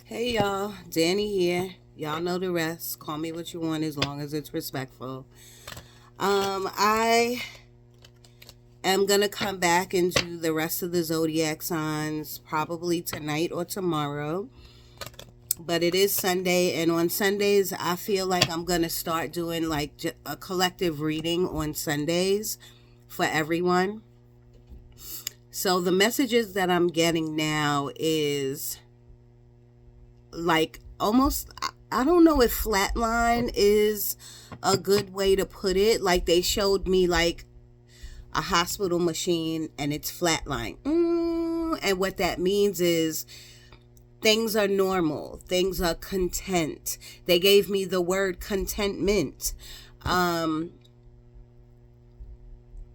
Hey y'all, Danny here. Y'all know the rest. Call me what you want as long as it's respectful. I am gonna come back and do the rest of the zodiac signs probably tonight or tomorrow. But it is Sunday, and on Sundays, I feel like I'm gonna start doing like a collective reading on Sundays for everyone. So the messages that I'm getting now is like almost, I don't know if flatline is a good way to put it. Like they showed me like a hospital machine and it's flatline. And what that means is things are normal, things are content. They gave me the word contentment. Um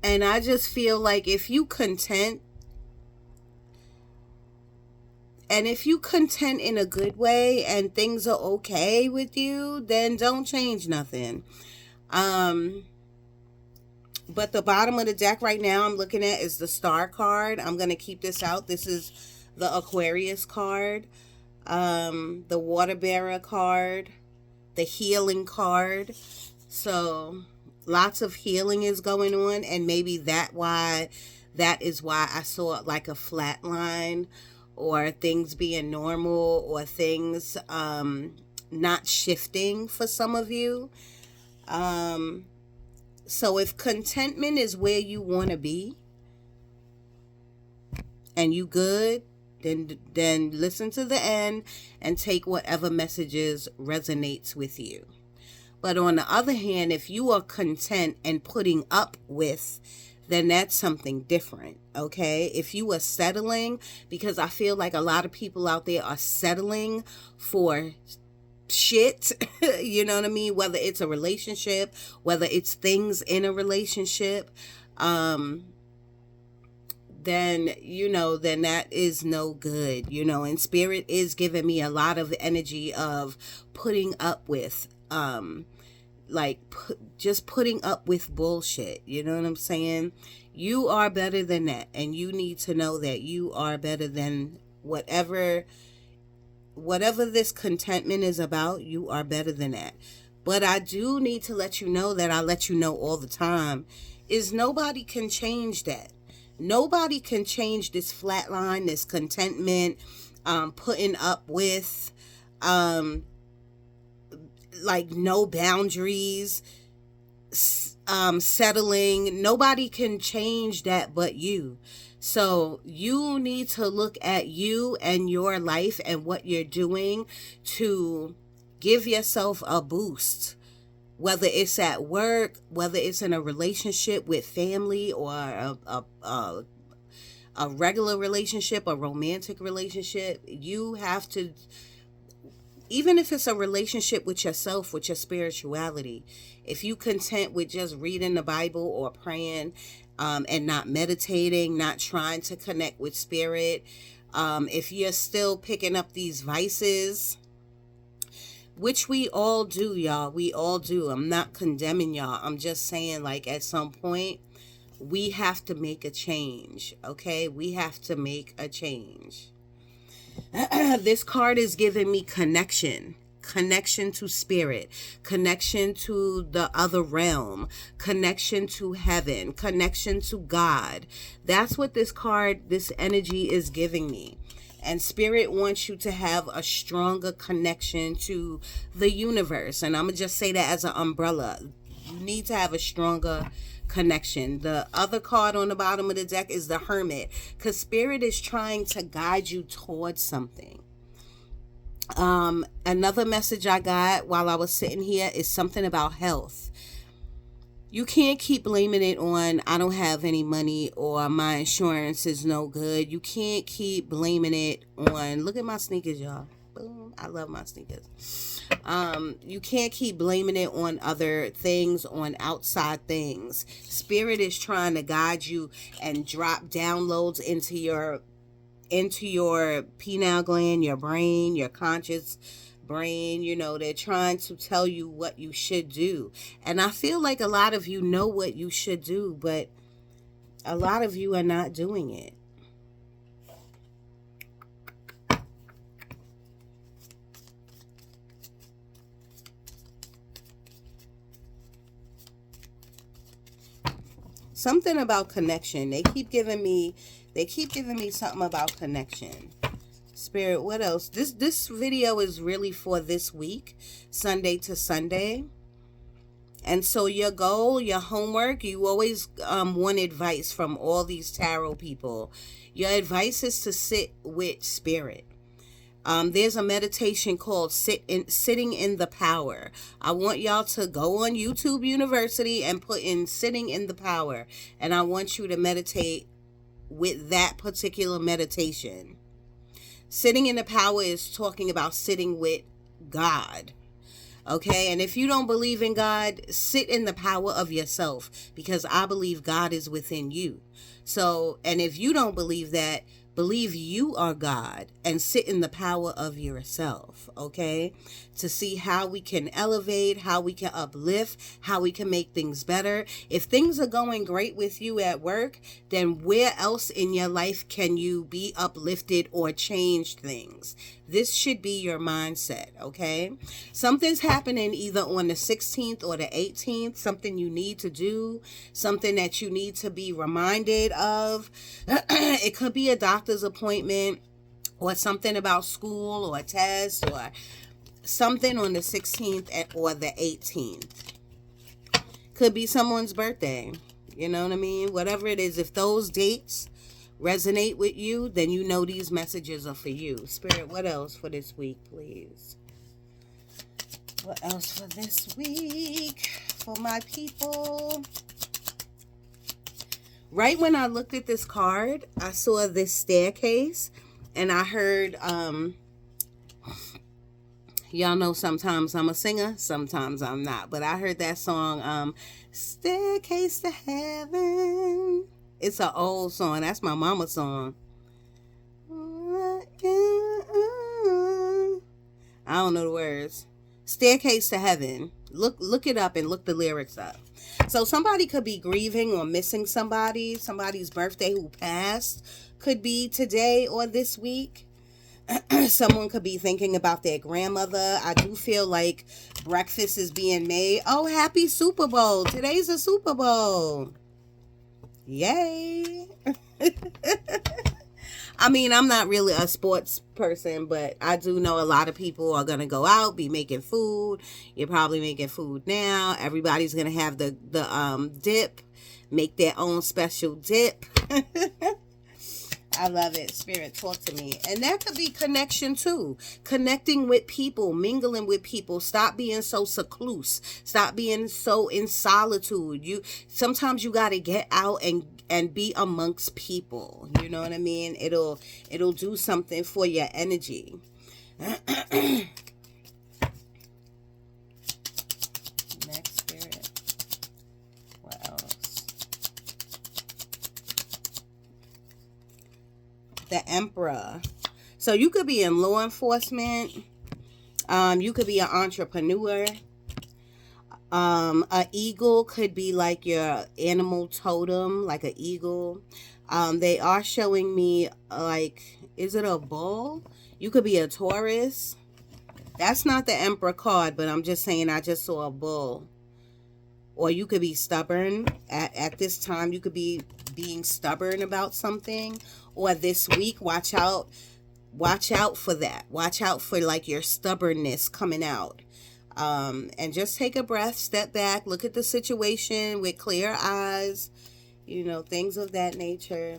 and I just feel like if you content in a good way and things are okay with you, then don't change nothing. Um, but the bottom of the deck right now I'm looking at is the Star card. I'm gonna keep this out. This is the Aquarius card, the Water Bearer card, the Healing card. So lots of healing is going on, and maybe that is why I saw like a flat line, or things being normal, or things not shifting for some of you. Um, so if contentment is where you want to be and you good, then listen to the end and take whatever messages resonates with you. But on the other hand, if you are content and putting up with, then that's something different, okay? If you are settling, because I feel like a lot of people out there are settling for shit, you know what I mean? Whether it's a relationship, whether it's things in a relationship, um, then that is no good, and spirit is giving me a lot of energy of putting up with just putting up with bullshit. You know what I'm saying? You are better than that, and you need to know that you are better than whatever this contentment is about. You are better than that. But I do need to let you know that I let you know all the time is nobody can change that. Nobody can change this flat line, this contentment, putting up with, um, like no boundaries, settling. Nobody can change that but you. So you need to look at you and your life and what you're doing to give yourself a boost, whether it's at work, whether it's in a relationship with family, or a regular relationship, a romantic relationship. You have to, even if it's a relationship with yourself, with your spirituality, if you content with just reading the Bible or praying, and not meditating, not trying to connect with spirit, if you're still picking up these vices, which we all do, y'all, we all do. I'm not condemning y'all. I'm just saying, like, at some point, we have to make a change, okay? We have to make a change. This card is giving me connection to spirit, connection to the other realm, connection to heaven, connection to God. That's what this energy is giving me. And spirit wants you to have a stronger connection to the universe. And I'm going to just say that as an umbrella. You need to have a stronger connection. The other card on the bottom of the deck is the Hermit, because spirit is trying to guide you towards something. Another message I got while I was sitting here is something about health. You can't keep blaming it on I don't have any money or my insurance is no good. You can't keep blaming it on, look at my sneakers, y'all. Boom. I love my sneakers. You can't keep blaming it on other things, on outside things. Spirit is trying to guide you and drop downloads into your pineal gland, your brain, your conscious brain. They're trying to tell you what you should do. And I feel like a lot of you know what you should do, but a lot of you are not doing it. Something about connection. They keep giving me something about connection. Spirit, what else? This video is really for this week, Sunday to Sunday. And so your goal, your homework, you always want advice from all these tarot people. Your advice is to sit with spirit. There's a meditation called Sitting in the Power. I want y'all to go on YouTube University and put in Sitting in the Power. And I want you to meditate with that particular meditation. Sitting in the Power is talking about sitting with God. Okay, and if you don't believe in God, sit in the power of yourself, because I believe God is within you. So, and if you don't believe that, believe you are God and sit in the power of yourself, okay? To see how we can elevate, how we can uplift, how we can make things better. If things are going great with you at work, then where else in your life can you be uplifted or change things? This should be your mindset, okay? Something's happening either on the 16th or the 18th, something you need to do, something that you need to be reminded of. It could be a doctor's appointment or something about school or a test or something on the 16th or the 18th. Could be someone's birthday. You know what I mean? Whatever it is, if those dates resonate with you, then you know these messages are for you. Spirit, what else for this week, please? What else for this week for my people? Right when I looked at this card, I saw this staircase, and I heard, y'all know sometimes I'm a singer, sometimes I'm not, but I heard that song, Staircase to Heaven. It's an old song. That's my mama's song. I don't know the words. Staircase to Heaven. Look it up and look the lyrics up. So somebody could be grieving or missing somebody's birthday who passed. Could be today or this week. Someone could be thinking about their grandmother. I do feel like breakfast is being made. Oh, happy Super Bowl. Today's a Super Bowl. Yay. I mean, I'm not really a sports person, but I do know a lot of people are going to go out, be making food. You're probably making food now. Everybody's going to have the dip, make their own special dip. I love it. Spirit, talk to me. And that could be connection too. Connecting with people, mingling with people. Stop being so secluse. Stop being so in solitude. Sometimes you got to get out and be amongst people. You know what I mean? It'll do something for your energy. Next, Spirit. What else? The Emperor. So you could be in law enforcement. You could be an entrepreneur. A eagle could be like your animal totem, like an eagle. They are showing me, like, is it a bull? You could be a Taurus. That's not the Emperor card, but I'm just saying I just saw a bull. Or you could be stubborn. At this time, you could be being stubborn about something. Or this week, watch out for that. Watch out for, like, your stubbornness coming out. And just take a breath, step back, look at the situation with clear eyes, you know, things of that nature.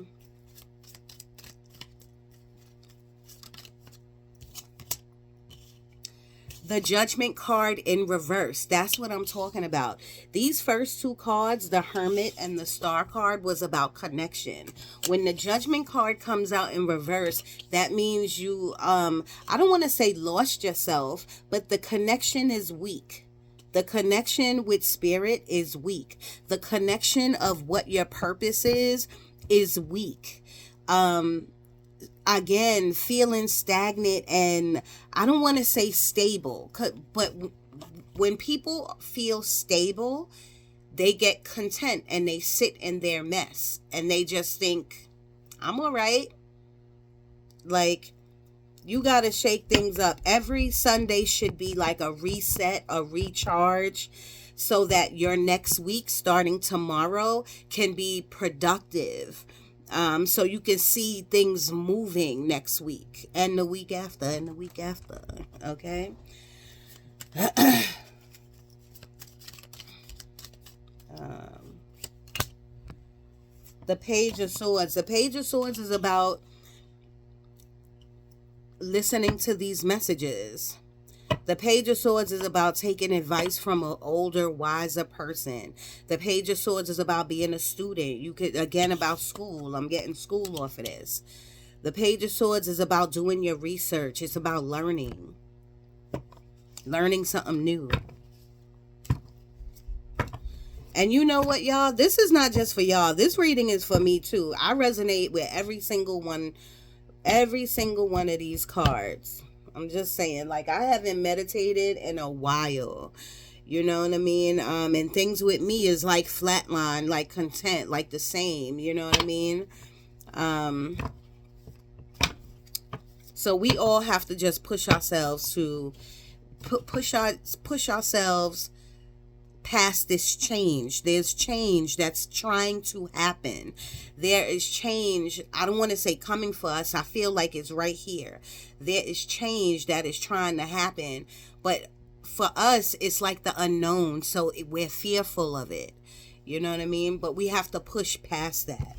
The Judgment card in reverse. That's what I'm talking about. These first two cards, the Hermit and the Star card, was about connection. When the Judgment card comes out in reverse, that means you, I don't want to say lost yourself, but the connection is weak. The connection with spirit is weak. The connection of what your purpose is weak. Again, feeling stagnant, and I don't want to say stable, but when people feel stable, they get content and they sit in their mess and they just think, I'm all right. Like, you got to shake things up. Every Sunday should be like a reset, a recharge. so that your next week starting tomorrow can be productive. So you can see things moving next week and the week after and the week after. Okay. um, the Page of Swords. The Page of Swords is about listening to these messages. The Page of Swords is about taking advice from an older, wiser person. The Page of Swords is about being a student. You could, again, about school. I'm getting school off of this. The Page of Swords is about doing your research. It's about learning something new. And you know what, y'all? This is not just for y'all. This reading is for me too. I resonate with every single one of these cards. I'm just saying, like, I haven't meditated in a while. You know what I mean? And things with me is like flatline, like content, like the same. You know what I mean? So we all have to just push ourselves to push ourselves past this change. There's change that's trying to happen. There is change. I don't want to say coming for us. I feel like it's right here. There is change that is trying to happen. But for us, it's like the unknown. So we're fearful of it. You know what I mean? But we have to push past that.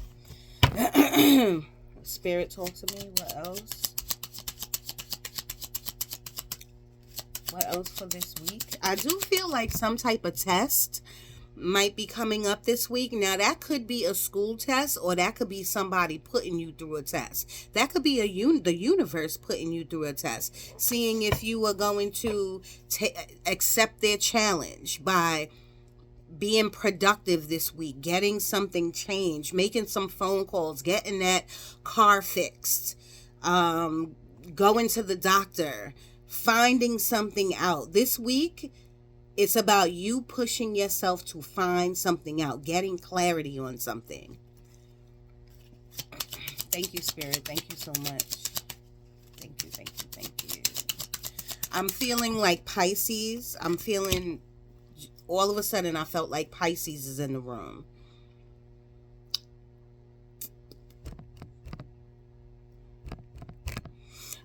Spirit, talk to me. What else? What else for this week? I do feel like some type of test might be coming up this week. Now, that could be a school test, or that could be somebody putting you through a test. That could be the universe putting you through a test, seeing if you are going to accept their challenge by being productive this week, getting something changed, making some phone calls, getting that car fixed, going to the doctor, finding something out. This week, it's about you pushing yourself to find something out, getting clarity on something. Thank you, Spirit. Thank you so much. Thank you, thank you, thank you. I'm feeling like Pisces. All of a sudden, I felt like Pisces is in the room.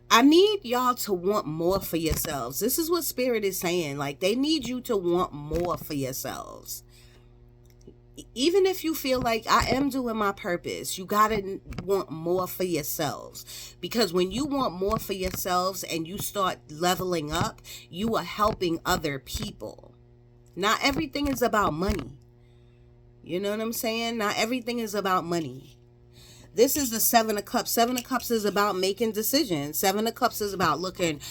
I need y'all to want more for yourselves. This is what Spirit is saying. Like, they need you to want more for yourselves. Even if you feel like I am doing my purpose, you gotta want more for yourselves. Because when you want more for yourselves and you start leveling up, you are helping other people. Not everything is about money. You know what I'm saying? Not everything is about money. This is the Seven of Cups. Seven of Cups is about making decisions. Seven of Cups is about looking.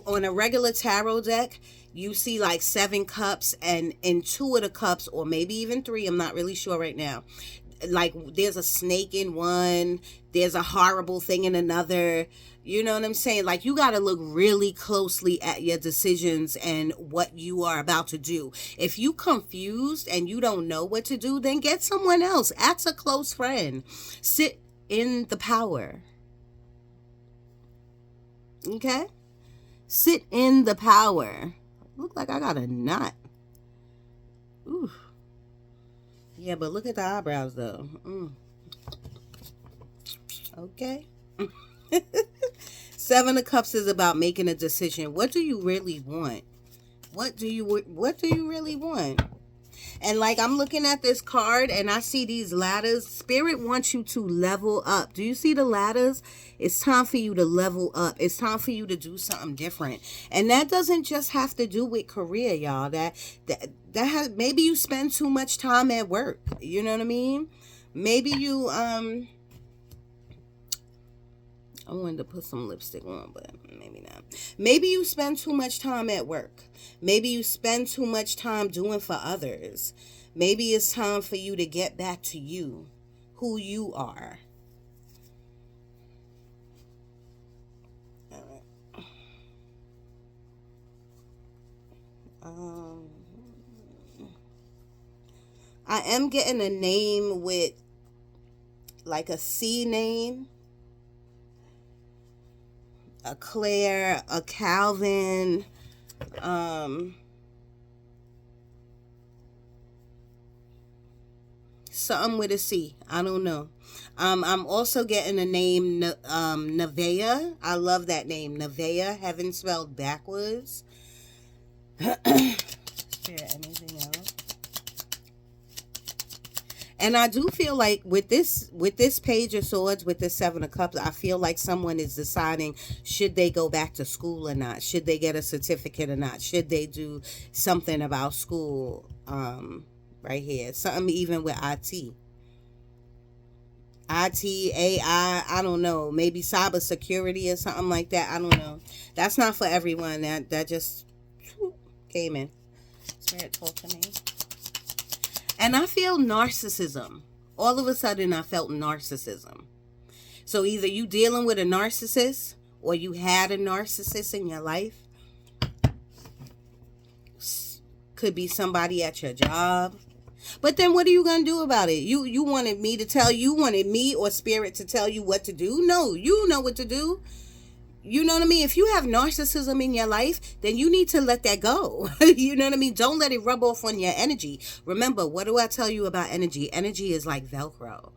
On a regular tarot deck, you see like 7 cups, and in 2 of the cups, or maybe even 3, I'm not really sure right now, like there's a snake in one, there's a horrible thing in another. You know what I'm saying? Like, you got to look really closely at your decisions and what you are about to do. If you confused and you don't know what to do, then get someone else. Ask a close friend. Sit in the power. Okay? Sit in the power. Look like I got a knot. Ooh. Yeah, but look at the eyebrows though. Okay. 7 of Cups is about making a decision. What do you really want? What do you really want? And like, I'm looking at this card and I see these ladders. Spirit wants you to level up. Do you see the ladders? It's time for you to level up. It's time for you to do something different. And that doesn't just have to do with career, y'all. That has, maybe you spend too much time at work. You know what I mean? Maybe you I wanted to put some lipstick on, but maybe not. Maybe you spend too much time at work. Maybe you spend too much time doing for others. Maybe it's time for you to get back to you, who you are. I am getting a name with like a C name. A Claire, a Calvin, Something with a C. I don't know. I'm also getting a name, Nevaeh. I love that name, Nevaeh. Heaven spelled backwards. Is there anything else? And I do feel like with this Page of Swords, with this Seven of Cups, I feel like someone is deciding, should they go back to school or not? Should they get a certificate or not? Should they do something about school? Right here. Something even with IT, AI, I don't know. Maybe cyber security or something like that. I don't know. That's not for everyone. That just came in. Spirit, talk to me. And I feel narcissism. All of a sudden, I felt narcissism. So either you dealing with a narcissist or you had a narcissist in your life. Could be somebody at your job. But then what are you going to do about it? You wanted me to tell you, wanted me or spirit to tell you what to do? No, you know what to do. You know what I mean? If you have narcissism in your life, then you need to let that go. You know what I mean? Don't let it rub off on your energy. Remember, what do I tell you about energy? Energy is like Velcro.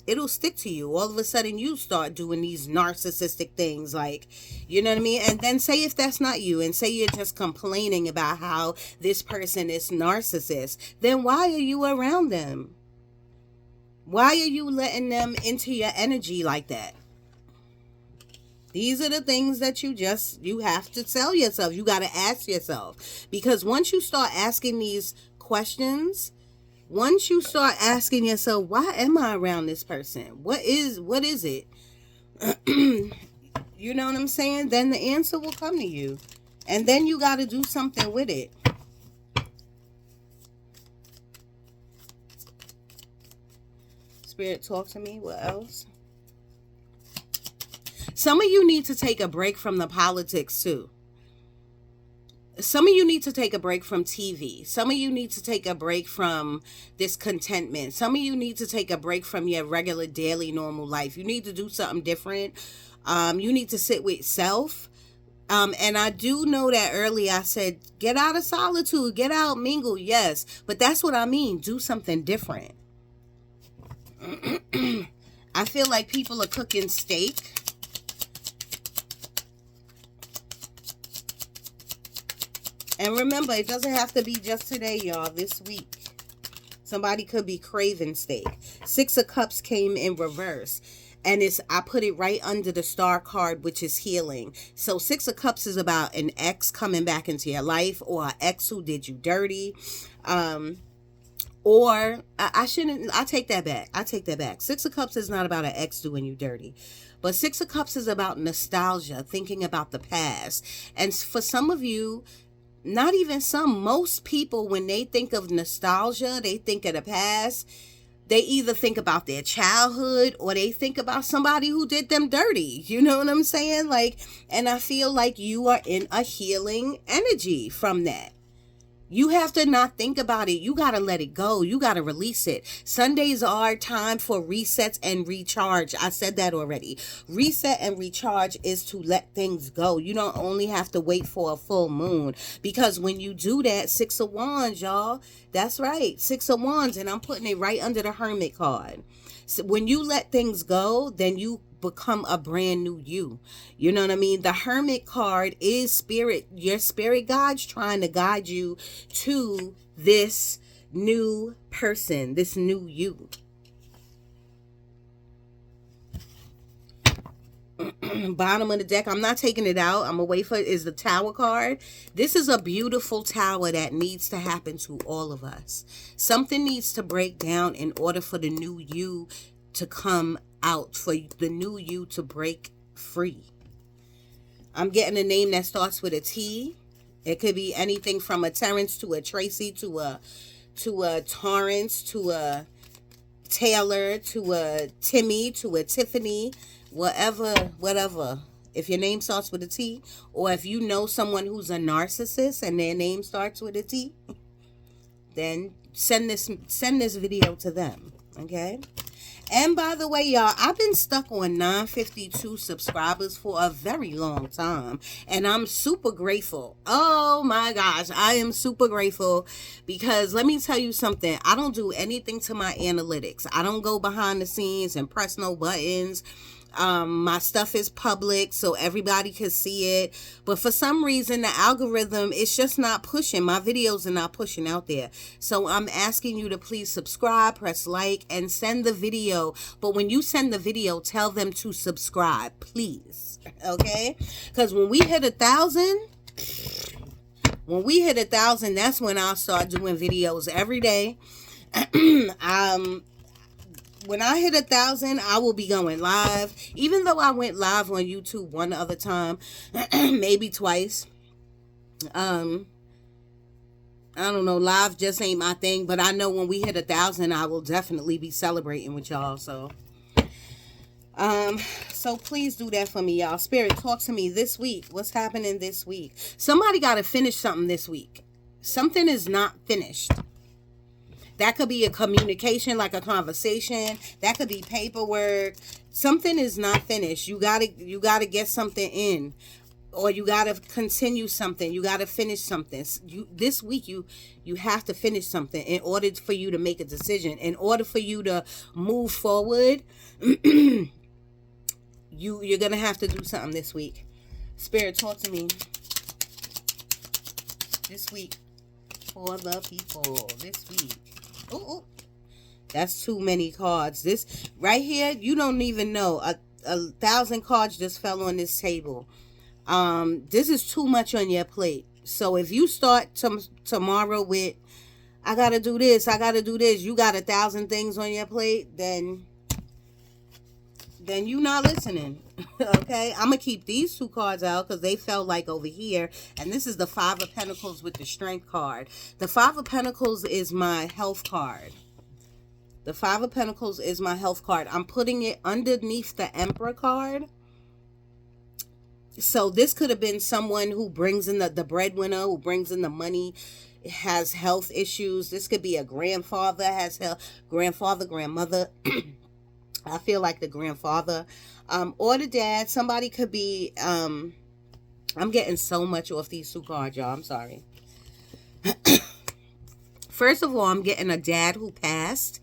It'll stick to you. All of a sudden, you start doing these narcissistic things, like, you know what I mean? And then say if that's not you, and say you're just complaining about how this person is narcissist, then why are you around them? Why are you letting them into your energy like that? These are the things that you have to tell yourself. You got to ask yourself. Because once you start asking these questions, once you start asking yourself, why am I around this person? What is it? You know what I'm saying? Then the answer will come to you. And then you got to do something with it. Spirit, talk to me. What else? Some of you need to take a break from the politics too. Some of you need to take a break from TV. Some of you need to take a break from this contentment. Some of you need to take a break from your regular daily normal life. You need to do something different. You need to sit with self. And I do know that earlier I said, get out of solitude, get out, mingle. Yes, but that's what I mean. Do something different. I feel like people are cooking steak. And remember, it doesn't have to be just today, y'all. This week. Somebody could be craving steak. Six of Cups came in reverse. And I put it right under the star card, which is healing. So Six of Cups is about an ex coming back into your life, or an ex who did you dirty. Or I take that back. Six of Cups is not about an ex doing you dirty. But Six of Cups is about nostalgia, thinking about the past. And for some of you, not even some, most people, when they think of nostalgia, they think of the past, they either think about their childhood or they think about somebody who did them dirty. You know what I'm saying? Like, and I feel like you are in a healing energy from that. You have to not think about it. You got to let it go. You got to release it. Sundays are time for resets and recharge. I said that already. Reset and recharge is to let things go. You don't only have to wait for a full moon, because when you do that, Six of Wands, y'all, that's right. Six of Wands, and I'm putting it right under the Hermit card. So when you let things go, then you become a brand new you. You know what I mean? The Hermit card is spirit. Your spirit guide's trying to guide you to this new person, this new you. Bottom of the deck, I'm not taking it out. I'm gonna wait for it, is the Tower card. This is a beautiful tower that needs to happen to all of us. Something needs to break down in order for the new you to come out, for the new you to break free. I'm getting a name that starts with a T. It could be anything from a Terrence to a Tracy to a Torrance to a Taylor to a Timmy to a Tiffany, whatever. If your name starts with a T, or if you know someone who's a narcissist and their name starts with a T, then send this video to them. Okay? And by the way, y'all, I've been stuck on 952 subscribers for a very long time. And I'm super grateful. Oh my gosh, I am super grateful because let me tell you something. I don't do anything to my analytics. I don't go behind the scenes and press no buttons. My stuff is public so everybody can see it, but for some reason the algorithm is just not pushing. My videos are not pushing out there, so I'm asking you to please subscribe, press like, and send the video. But when you send the video, tell them to subscribe, please. Okay, because when we hit 1,000, that's when I'll start doing videos every day. When I hit 1,000, I will be going live. Even though I went live on YouTube one other time, maybe twice. I don't know. Live just ain't my thing. But I know when we hit 1,000, I will definitely be celebrating with y'all. So please do that for me, y'all. Spirit, talk to me this week. What's happening this week? Somebody got to finish something this week. Something is not finished. That could be a communication, like a conversation. That could be paperwork. Something is not finished. You gotta get something in, or you gotta continue something. You gotta finish something. This week you have to finish something in order for you to make a decision. In order for you to move forward, you're gonna have to do something this week. Spirit, talk to me this week for the people. This week. Ooh, that's too many cards. This right here, you don't even know. 1,000 cards just fell on this table. This is too much on your plate. So if you start tomorrow with, I gotta do this, you got 1,000 things on your plate, then you not listening. Okay, I'm gonna keep these 2 cards out because they felt like over here, and this is the 5 of Pentacles with the Strength card. The 5 of Pentacles is my health card. The 5 of Pentacles is my health card. I'm putting it underneath the Emperor card. So this could have been someone who brings in the breadwinner, who brings in the money, has health issues. This could be a grandfather, has health, grandmother. I feel like the grandfather, or the dad. Somebody could be, I'm getting so much off these 2 cards, y'all. I'm sorry. First of all, I'm getting a dad who passed,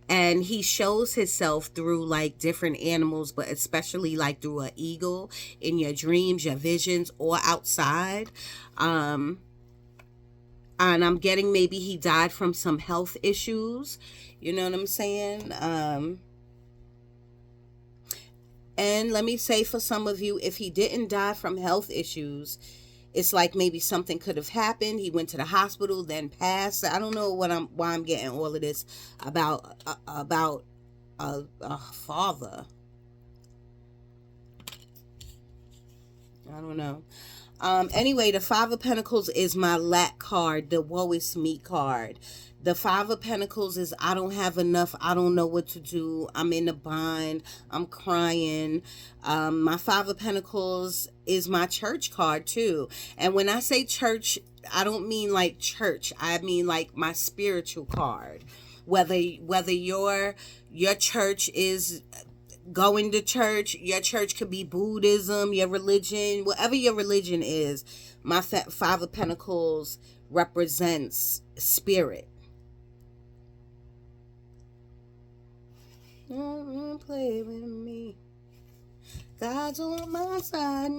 and he shows himself through like different animals, but especially like through an eagle in your dreams, your visions, or outside. And I'm getting maybe he died from some health issues. You know what I'm saying? And let me say, for some of you, if he didn't die from health issues, it's like maybe something could have happened. He went to the hospital, then passed. I don't know why I'm getting all of this about a father. I don't know. Anyway, the 5 of Pentacles is my lack card, the woe is me card. The 5 of Pentacles is I don't have enough. I don't know what to do. I'm in a bind. I'm crying. My 5 of Pentacles is my church card too. And when I say church, I don't mean like church. I mean like my spiritual card. Whether your church is going to church, your church could be Buddhism, your religion, whatever your religion is. My 5 of Pentacles represents spirit. Don't play with me. God's on my side.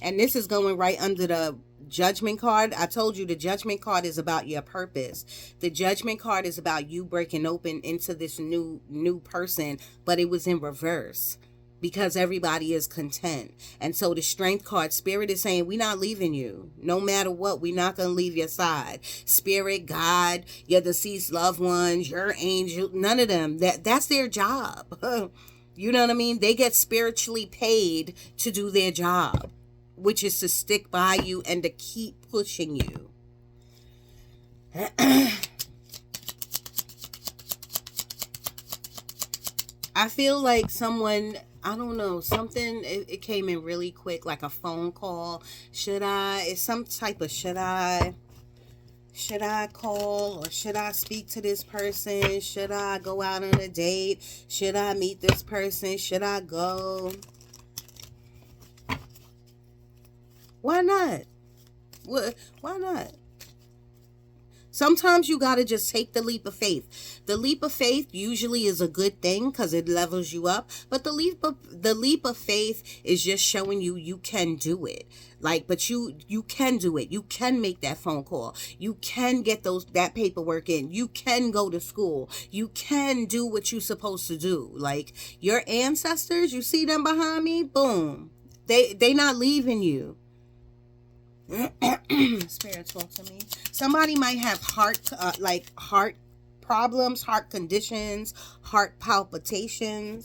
And this is going right under the Judgment card. I told you the Judgment card is about your purpose. The Judgment card is about you breaking open into this new person, but it was in reverse because everybody is content. And so the Strength card, Spirit is saying, we're not leaving you. No matter what, we're not going to leave your side. Spirit, God, your deceased loved ones, your angel, none of them. That's their job. You know what I mean? They get spiritually paid to do their job, which is to stick by you and to keep pushing you. I feel like someone, I don't know, something, it came in really quick, like a phone call. It's some type of should I? Should I call or should I speak to this person? Should I go out on a date? Should I meet this person? Should I go? Why not? What? Why not? Sometimes you got to just take the leap of faith. The leap of faith usually is a good thing because it levels you up. But the leap of faith is just showing you you can do it. Like, but you can do it. You can make that phone call. You can get that paperwork in. You can go to school. You can do what you're supposed to do. Like your ancestors, you see them behind me? Boom. They not leaving you. Spirit, talk to me. Somebody might have heart problems, heart conditions, heart palpitations.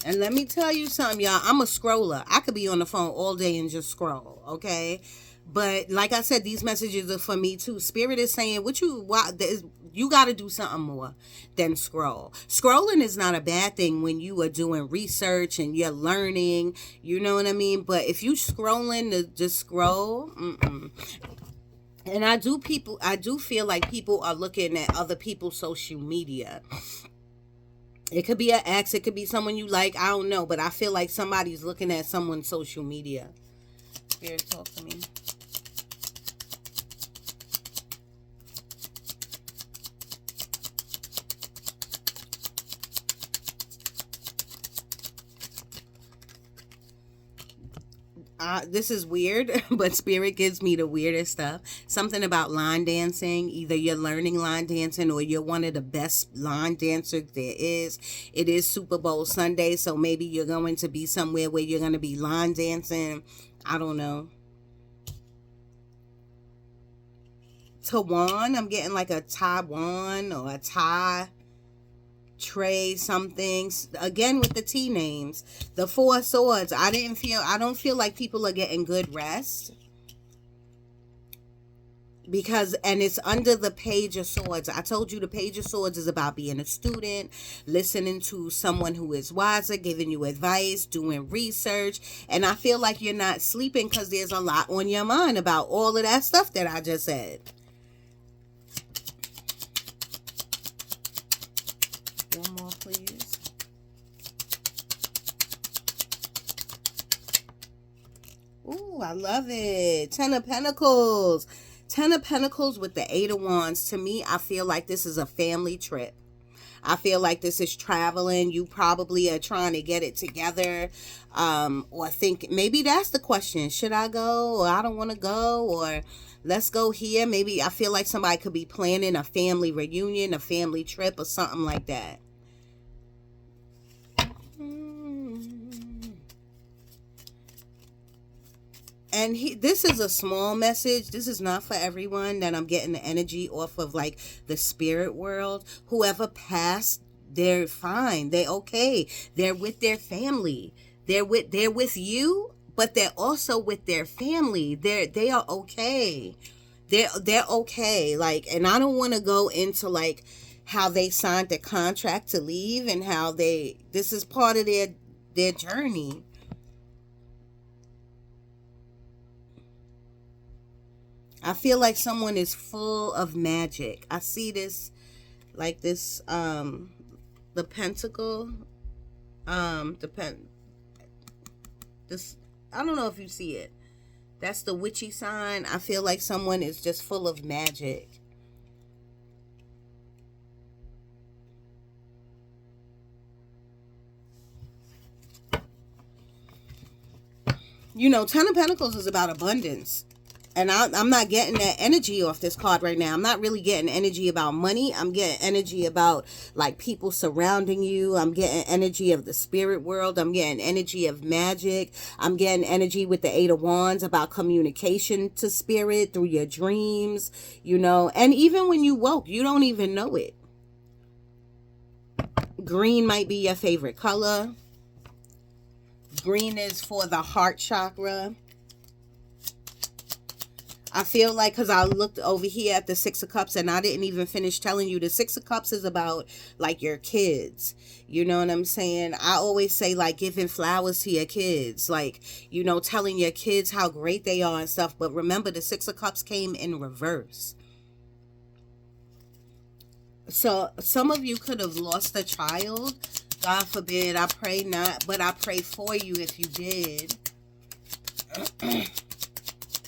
And let me tell you something, y'all. I'm a scroller. I could be on the phone all day and just scroll, okay? But like I said, these messages are for me too. Spirit is saying, you got to do something more than scroll. Scrolling is not a bad thing when you are doing research and you're learning. You know what I mean? But if you scrolling to just scroll, and I do feel like people are looking at other people's social media. It could be an ex, it could be someone you like, I don't know, but I feel like somebody's looking at someone's social media. Spirit, talk to me. This is weird, but Spirit gives me the weirdest stuff. Something about line dancing. Either you're learning line dancing or you're one of the best line dancers there is. It is Super Bowl Sunday, so maybe you're going to be somewhere where you're going to be line dancing. I don't know. Taiwan, I'm getting like a Taiwan or a Thai Trey something again with the T names. The Four of Swords. I don't feel like people are getting good rest because, and it's under the Page of Swords. I told you the Page of Swords is about being a student, listening to someone who is wiser, giving you advice, doing research, and I feel like you're not sleeping because there's a lot on your mind about all of that stuff that I just said. One more, please. Ooh, I love it. Ten of Pentacles. Ten of Pentacles with the Eight of Wands. To me, I feel like this is a family trip. I feel like this is traveling. You probably are trying to get it together. Or think, maybe that's the question. Should I go? Or I don't want to go? Or let's go here. Maybe I feel like somebody could be planning a family reunion, a family trip, or something like that. And this is a small message. This is not for everyone that I'm getting the energy off of, like the spirit world. Whoever passed, they're fine. They're okay. They're with their family. They're with you, but they're also with their family. They are okay. They're okay. Like, and I don't want to go into like how they signed the contract to leave and how this is part of their journey. I feel like someone is full of magic. I see this, like this, the pentacle, this, I don't know if you see it. That's the witchy sign. I feel like someone is just full of magic. You know, Ten of Pentacles is about abundance. And I'm not getting that energy off this card right now. I'm not really getting energy about money. I'm getting energy about like people surrounding you. I'm getting energy of the spirit world. I'm getting energy of magic. I'm getting energy with the Eight of Wands about communication to spirit through your dreams, you know. And even when you woke, you don't even know it. Green might be your favorite color. Green is for the heart chakra. I feel like, because I looked over here at the Six of Cups and I didn't even finish telling you, the Six of Cups is about like your kids. You know what I'm saying? I always say like giving flowers to your kids, like, you know, telling your kids how great they are and stuff. But remember, the Six of Cups came in reverse. So some of you could have lost a child. God forbid. I pray not, but I pray for you if you did.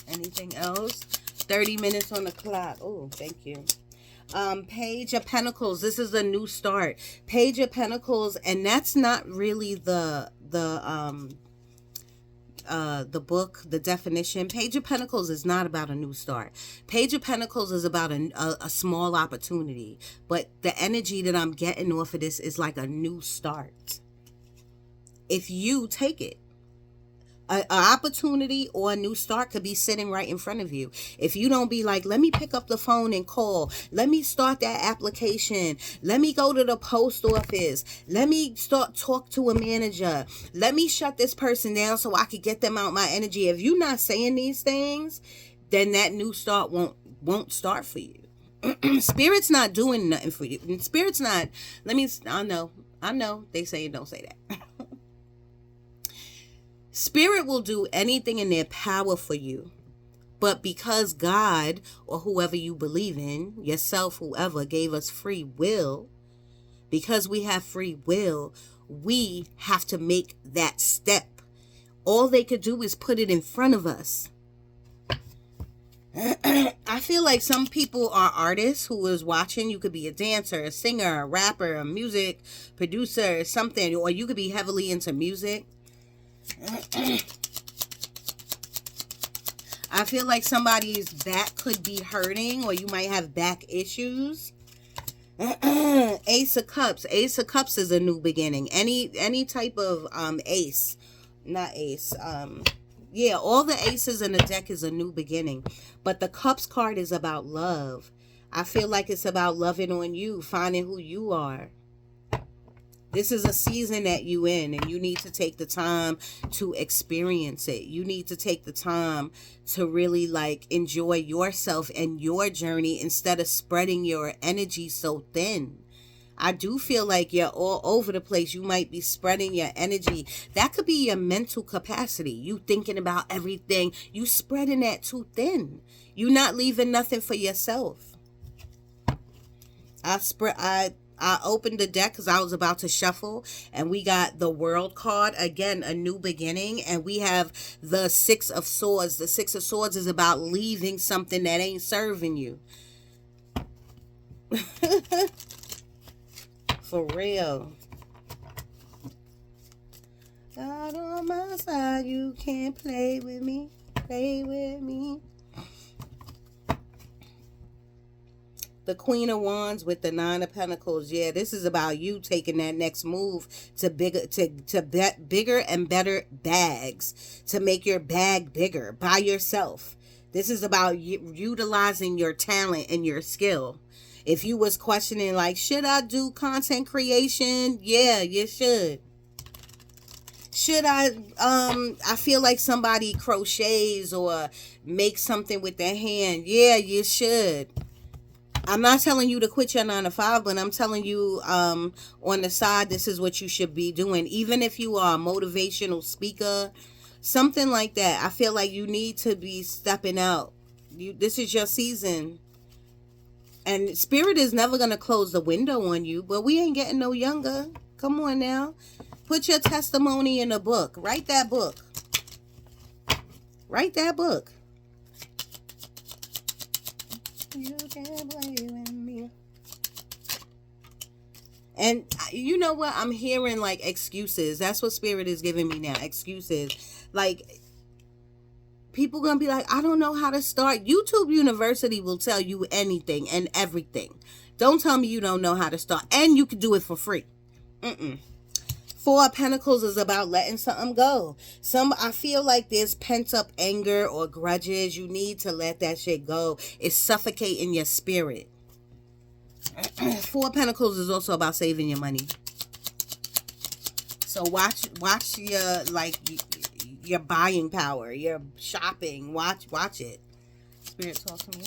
Anything else? 30 minutes on the clock. Oh, thank you. Page of Pentacles. This is a new start. Page of Pentacles, and that's not really the book, the definition. Page of Pentacles is not about a new start. Page of Pentacles is about a small opportunity, but the energy that I'm getting off of this is like a new start. If you take it, an opportunity or a new start could be sitting right in front of you. If you don't be like, let me pick up the phone and call, let me start that application, let me go to the post office, let me start talk to a manager, let me shut this person down so I could get them out my energy. If you're not saying these things, then that new start won't start for you. Spirit's not doing nothing for you. Spirit's not, I know they say don't say that. Spirit will do anything in their power for you. But because God, or whoever you believe in, yourself, whoever, gave us free will, because we have free will, we have to make that step. All they could do is put it in front of us. I feel like some people are artists who is watching. You could be a dancer, a singer, a rapper, a music producer, something, or you could be heavily into music. I feel like somebody's back could be hurting, or you might have back issues. Ace of Cups. Ace of Cups is a new beginning. Any type of ace, not ace. Yeah, all the aces in the deck is a new beginning. But the Cups card is about love. I feel like it's about loving on you, finding who you are. This is a season that you in, and you need to take the time to experience it. You need to take the time to really like enjoy yourself and your journey instead of spreading your energy so thin. I do feel like you're all over the place. You might be spreading your energy. That could be your mental capacity. You thinking about everything. You spreading that too thin. You not leaving nothing for yourself. I opened the deck because I was about to shuffle, and we got the World card. Again, a new beginning. And we have the Six of Swords. The Six of Swords is about leaving something that ain't serving you. For real. God on my side, you can't play with me. Play with me. The Queen of Wands with the Nine of Pentacles. Yeah, this is about you taking that next move to bet bigger and better bags, to make your bag bigger by yourself. This is about utilizing your talent and your skill. If you was questioning like, should I do content creation? Yeah, you should. Should I feel like somebody crochets or makes something with their hand. Yeah, you should. I'm not telling you to quit your 9 to 5, but I'm telling you on the side, this is what you should be doing. Even if you are a motivational speaker, something like that. I feel like you need to be stepping out. This is your season. And Spirit is never going to close the window on you, but we ain't getting no younger. Come on now. Put your testimony in a book. Write that book. Write that book. You can't play with me. And you know what? I'm hearing like excuses. That's what Spirit is giving me now. Excuses. Like, people gonna be like, I don't know how to start. YouTube University will tell you anything and everything. Don't tell me you don't know how to start. And you can do it for free. Four of Pentacles is about letting something go. I feel like there's pent up anger or grudges. You need to let that shit go. It's suffocating your spirit. Four of Pentacles is also about saving your money. So watch your buying power, your shopping. Watch it. Spirit, talk to me.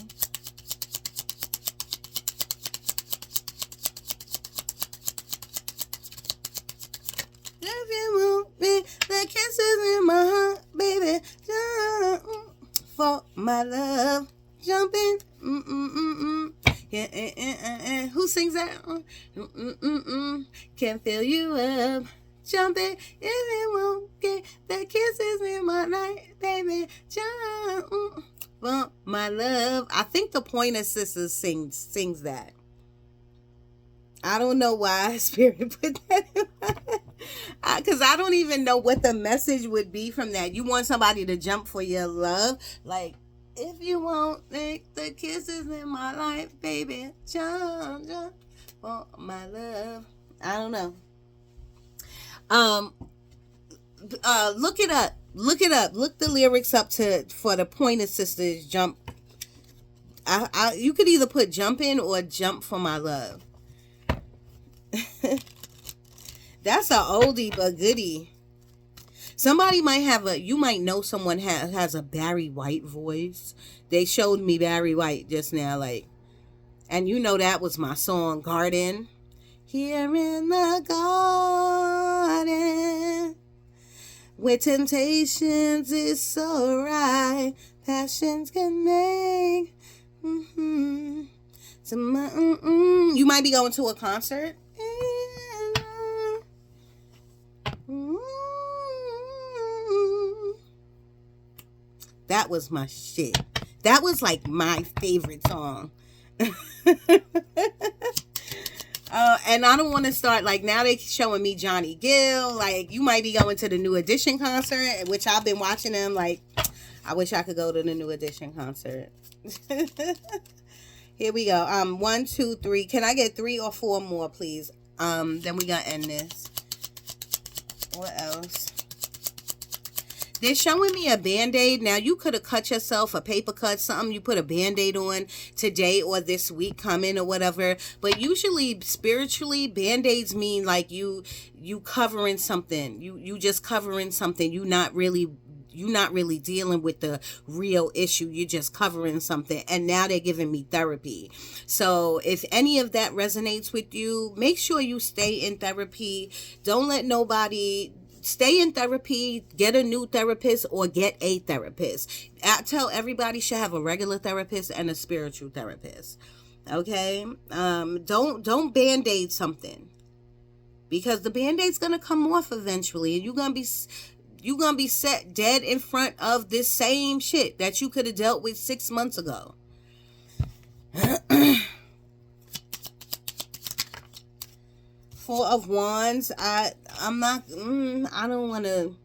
If you want me, the kisses in my heart, baby, jump for my love, jumping. Yeah, who sings that? Can fill you up, jumping. If you won't get the kisses in my night, baby, jump for my love. I think the Pointer Sisters sings that. I don't know why Spirit put that in because I don't even know what the message would be from that. You want somebody to jump for your love? Like, if you won't make the kisses in my life, baby, jump for my love. I don't know. Look it up. Look it up. Look the lyrics up for the Pointer Sisters jump. You could either put jump in or jump for my love. That's a oldie but goodie. Somebody might you might know someone has a Barry White voice. They showed me Barry White just now, and you know that was my song, Garden. Here in the garden, where temptations is so right, passions can make. You might be going to a concert. That was my shit. That was like my favorite song. And I don't want to start now they showing me Johnny Gill. You might be going to the New Edition concert, which I've been watching them. I wish I could go to the New Edition concert. Here we go. 1, 2, 3. Can I get 3 or 4 more, please? Then we gonna end this. What else? They're showing me a Band-Aid. Now, you could have cut yourself a paper cut, something you put a Band-Aid on today or this week coming or whatever. But usually, spiritually, Band-Aids mean you covering something. You just covering something. You're not really dealing with the real issue. You're just covering something. And now they're giving me therapy. So if any of that resonates with you, make sure you stay in therapy. Don't let nobody... Stay in therapy, get a new therapist, or get a therapist. I tell everybody should have a regular therapist and a spiritual therapist. Okay? Don't Band-Aid something. Because the Band-Aid's going to come off eventually. And you're going to be set dead in front of this same shit that you could have dealt with 6 months ago. Four of Wands. I don't want to.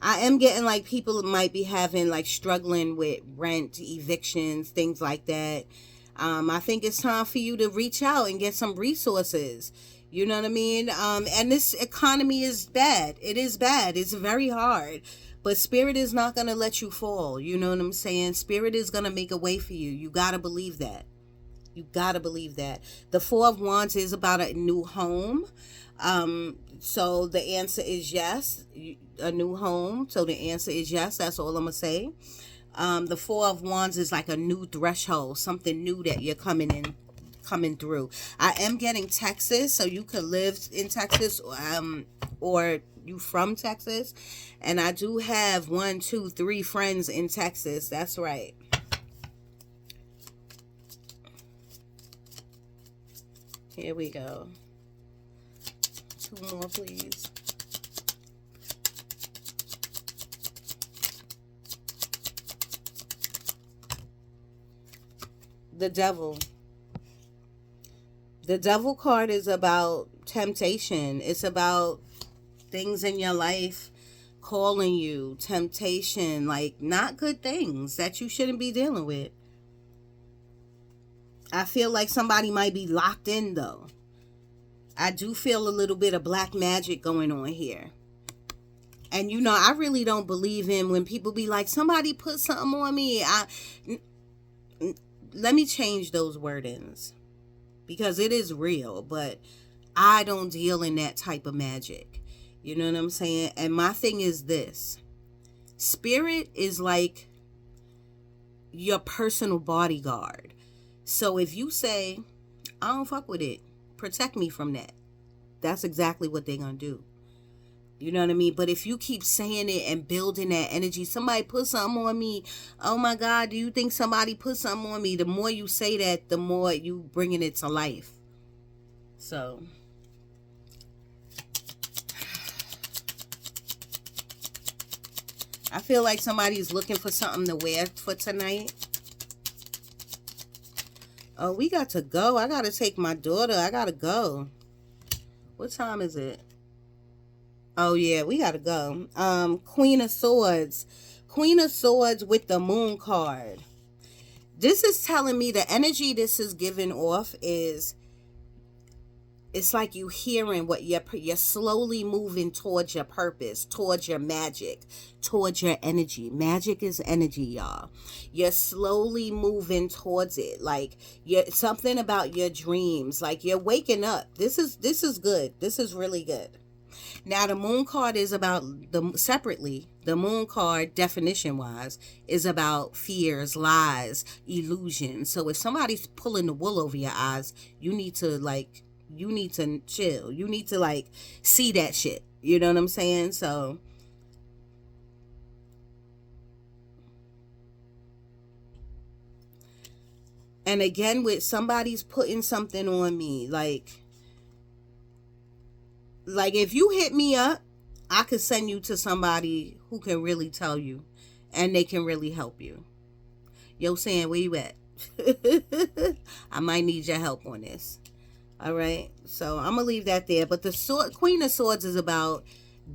I am getting people might be having struggling with rent, evictions, things like that. I think it's time for you to reach out and get some resources. You know what I mean? And this economy is bad. It is bad. It's very hard. But Spirit is not going to let you fall. You know what I'm saying? Spirit is going to make a way for you. You got to believe that. You got to believe that. The Four of Wands is about a new home. So the answer is yes. A new home. So the answer is yes. That's all I'm going to say. The Four of Wands is like a new threshold. Something new that you're coming through. I am getting Texas. So you could live in Texas or you from Texas. And I do have 1, 2, 3 friends in Texas. That's right. Here we go. 2 more, please. The Devil. The Devil card is about temptation. It's about things in your life calling you. Temptation, not good things that you shouldn't be dealing with. I feel like somebody might be locked in, though. I do feel a little bit of black magic going on here. And, I really don't believe in when people be like, somebody put something on me. Let me change those wordings. Because it is real. But I don't deal in that type of magic. You know what I'm saying? And my thing is this. Spirit is your personal bodyguard. So if you say, I don't fuck with it, protect me from that, that's exactly what they're going to do. You know what I mean? But if you keep saying it and building that energy, somebody put something on me. Oh my God, do you think somebody put something on me? The more you say that, the more you bringing it to life. So I feel like somebody's looking for something to wear for tonight. Oh, we got to go. I got to take my daughter. I got to go. What time is it? Oh yeah, we gotta go. Queen of Swords. Queen of Swords with the Moon card. This is telling me the energy this is giving off is, it's like you hearing what you're slowly moving towards your purpose, towards your magic, towards your energy. Magic is energy, y'all. You're slowly moving towards it. Like you're something about your dreams. Like you're waking up. This is good. This is really good. Now the moon card is about the moon card definition wise is about fears, lies, illusions. So if somebody's pulling the wool over your eyes, you need to chill. You need to see that shit. You know what I'm saying? So and again with somebody's putting something on me, like if you hit me up, I could send you to somebody who can really tell you and they can really help you. Yo, saying where you at? I might need your help on this. All right. So I'm gonna leave that there. But the Queen of Swords is about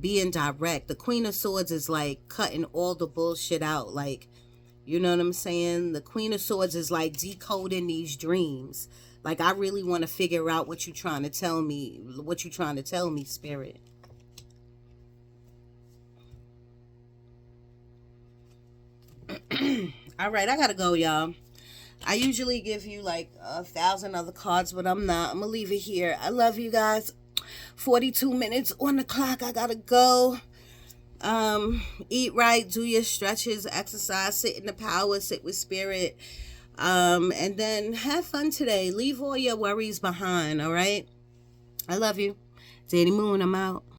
being direct. The Queen of Swords is like cutting all the bullshit out. Like, you know what I'm saying? The Queen of Swords is like decoding these dreams. Like I really want to figure out what you're trying to tell me. What you trying to tell me, Spirit. All right, I gotta go, y'all. I usually give you like 1,000 other cards, but I'm not. I'm gonna leave it here. I love you guys. 42 minutes on the clock. I gotta go. Eat right, do your stretches, exercise, sit in the power, sit with spirit. And then have fun today. Leave all your worries behind, all right? I love you. Danny Moon, I'm out.